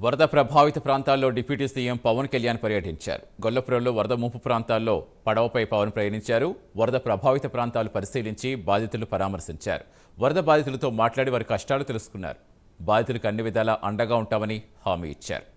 వరద ప్రభావిత ప్రాంతాల్లో డిప్యూటీ సీఎం పవన్ కళ్యాణ్ పర్యటించారు. గొల్లపురంలో వరద ముంపు ప్రాంతాల్లో పడవపై పవన్ ప్రయాణించారు. వరద ప్రభావిత ప్రాంతాలు పరిశీలించి బాధితులు పరామర్శించారు. వరద బాధితులతో మాట్లాడి వారి కష్టాలు తెలుసుకున్నారు. బాధితులకు అన్ని విధాలా అండగా ఉంటామని హామీ ఇచ్చారు.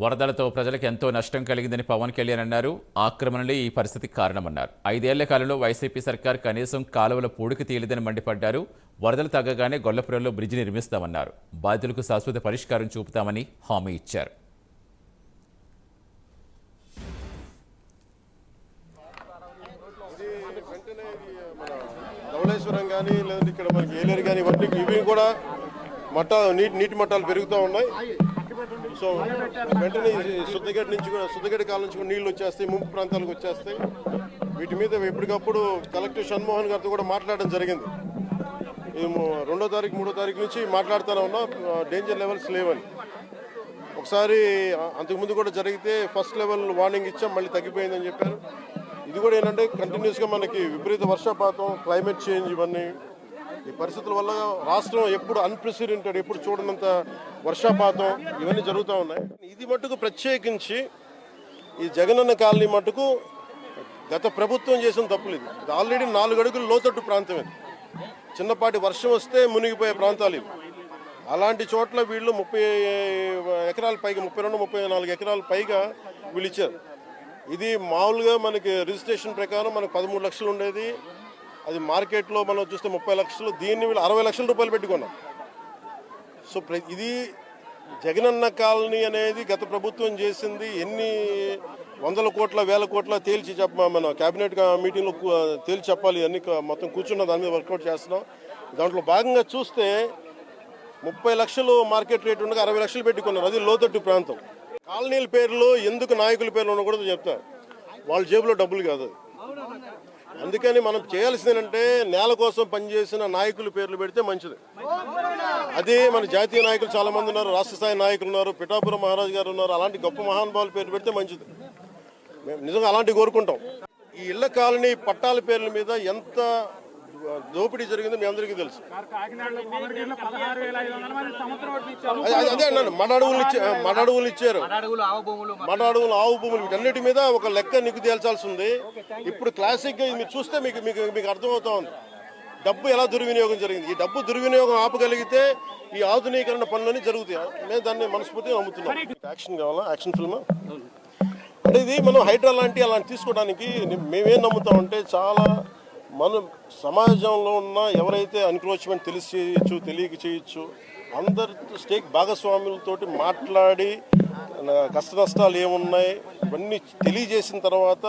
వరదలతో ప్రజలకు ఎంతో నష్టం కలిగిందని పవన్ కళ్యాణ్ అన్నారు. ఆక్రమణలే ఈ పరిస్థితికి కారణమన్నారు. 5 ఏళ్ల కాలంలో వైసీపీ సర్కార్ కనీసం కాలువల పూడికి తీయలేదని మండిపడ్డారు. వరదలు తగ్గగానే గొల్లపురంలో బ్రిడ్జి నిర్మిస్తామన్నారు. బాధితులకు శాశ్వత పరిష్కారం చూపుతామని హామీ ఇచ్చారు. ధవళేశ్వరం కానీ లేదంటే ఇక్కడ మనకి ఏలేరు కానీ ఇవి కూడా నీటి మట్టాలు పెరుగుతూ ఉన్నాయి. సో వెంటనే శుద్ధగడ్డ నుంచి కూడా శుద్ధగడ్డ కాలం నుంచి కూడా నీళ్లు వచ్చేస్తాయి, ముంపు ప్రాంతాలకు వచ్చేస్తాయి. వీటి మీద ఎప్పటికప్పుడు కలెక్టర్ షణ్మోహన్ గారితో కూడా మాట్లాడడం జరిగింది. మేము 2వ తారీఖు 3వ తారీఖు నుంచి మాట్లాడుతూనే ఉన్నాం, డేంజర్ లెవెల్స్ లేవని. ఒకసారి అంతకుముందు కూడా జరిగితే ఫస్ట్ లెవెల్ వార్నింగ్ ఇచ్చాం, మళ్ళీ తగ్గిపోయిందని చెప్పారు. ఇది కూడా ఏంటంటే కంటిన్యూస్గా మనకి విపరీత వర్షపాతం, క్లైమేట్ చేంజ్, ఇవన్నీ ఈ పరిస్థితుల వల్ల రాష్ట్రం ఎప్పుడు అన్ప్రెసిడెంటెడ్, ఎప్పుడు చూడనంత వర్షపాతం ఇవన్నీ జరుగుతూ ఉన్నాయి. ఇది మటుకు ప్రత్యేకించి ఈ జగనన్న కాలనీ మటుకు గత ప్రభుత్వం చేసిన తప్పులు. ఇది ఆల్రెడీ 4 అడుగులు లోతట్టు ప్రాంతం. ఇది చిన్నపాటి వర్షం వస్తే మునిగిపోయే ప్రాంతాలు ఇవి. అలాంటి చోట్ల వీళ్ళు 30 ఎకరాల పైగా 32-34 ఎకరాల పైగా వీళ్ళు ఇచ్చారు. ఇది మామూలుగా మనకి రిజిస్ట్రేషన్ ప్రకారం మనకు 13 లక్షలు ఉండేది. అది మార్కెట్లో మనం చూస్తే 30 లక్షలు. దీన్ని వీళ్ళు 60 లక్షల రూపాయలు పెట్టుకున్నాం. సో ఇది జగనన్న కాలనీ అనేది గత ప్రభుత్వం చేసింది ఎన్ని వందల కోట్ల వేల కోట్ల తేల్చి మన కేబినెట్ మీటింగ్లో తేల్చి చెప్పాలి. అన్ని మొత్తం కూర్చున్న దాని మీద వర్కౌట్ చేస్తున్నాం. దాంట్లో భాగంగా చూస్తే 30 లక్షలు మార్కెట్ రేట్ ఉండగా 60 లక్షలు పెట్టుకున్నారు. అది లోతట్టు ప్రాంతం. కాలనీల పేర్లు ఎందుకు నాయకుల పేర్లు ఉన్నా కూడా చెప్తారు, వాళ్ళ జేబులో డబ్బులు కాదు. అందుకని మనం చేయాల్సింది ఏంటంటే నేల కోసం పనిచేసిన నాయకుల పేర్లు పెడితే మంచిది. అదే మన జాతీయ నాయకులు చాలా మంది ఉన్నారు, రాష్ట్ర స్థాయి నాయకులు ఉన్నారు, పిఠాపురం మహారాజు గారు ఉన్నారు. అలాంటి గొప్ప మహానుభావుల పేర్లు పెడితే మంచిది. మేము నిజంగా అలాంటివి కోరుకుంటాం. ఈ ఇళ్ల కాలనీ పట్టాల పేర్ల మీద ఎంత దోపిడీ జరిగిందో మీ అందరికీ తెలుసు. అదే అన్నాను, మడ అడవులు ఇచ్చారు, మడ అడవులు, ఆవు భూములు, వీటన్నిటి మీద ఒక లెక్క నీకు తేల్చాల్సి ఉంది. ఇప్పుడు క్లాసిక్గా మీరు చూస్తే మీకు అర్థమవుతా ఉంది డబ్బు ఎలా దుర్వినియోగం జరిగింది. ఈ డబ్బు దుర్వినియోగం ఆపగలిగితే ఈ ఆధునీకరణ పనులన్నీ జరుగుతాయి. నేను దాన్ని మనస్ఫూర్తిగా నమ్ముతున్నాను. యాక్షన్ కావాలా, యాక్షన్ ఫిల్మ్ అంటే ఇది మనం హైడ్రా అలాంటి తీసుకోవడానికి మేమేం నమ్ముతామంటే చాలా మనం సమాజంలో ఉన్న ఎవరైతే ఎన్క్రోచ్మెంట్ తెలిసి చేయొచ్చు, తెలియక చేయొచ్చు, అందరి స్టేక్ భాగస్వాములతోటి మాట్లాడి కష్ట నష్టాలు ఏమున్నాయి ఇవన్నీ తెలియజేసిన తర్వాత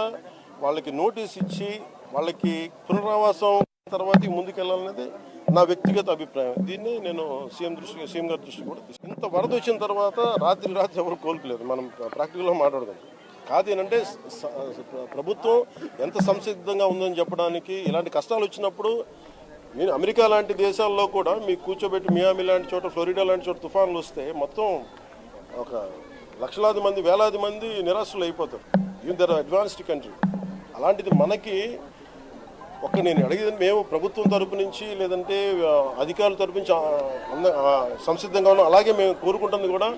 వాళ్ళకి నోటీస్ ఇచ్చి వాళ్ళకి పునరావాసం తర్వాత ముందుకెళ్ళాలనేది నా వ్యక్తిగత అభిప్రాయం. దీన్ని నేను సీఎం గారి దృష్టి కూడా ఇంత వరద వచ్చిన తర్వాత రాత్రి ఎవరు కోలుకోలేదు. మనం ప్రాక్టికల్గా మాట్లాడదాం. కాదు ఏంటంటే ప్రభుత్వం ఎంత సంసిద్ధంగా ఉందని చెప్పడానికి. ఇలాంటి కష్టాలు వచ్చినప్పుడు నేను అమెరికా లాంటి దేశాల్లో కూడా మీకు కూర్చోబెట్టి మియామి లాంటి చోట, ఫ్లోరిడా లాంటి చోట తుఫాన్లు వస్తే మొత్తం ఒక లక్షలాది మంది, వేలాది మంది నిరాశలు అయిపోతారు. Even their advanced country. అలాంటిది మనకి నేను అడిగేది, మేము ప్రభుత్వం తరపు నుంచి లేదంటే అధికారుల తరపు నుంచి సంసిద్ధంగా ఉన్నాం. అలాగే మేము కోరుకుంటుంది కూడా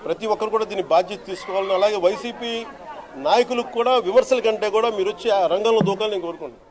ప్రతి ఒక్కరు కూడా దీన్ని బాధ్యత తీసుకోవాలని, అలాగే వైసీపీ నాయకులకు కూడా విమర్శల కంటే కూడా మీరు వచ్చి ఆ రంగంలో దూకాలని నేను కోరుకుంటున్నాను.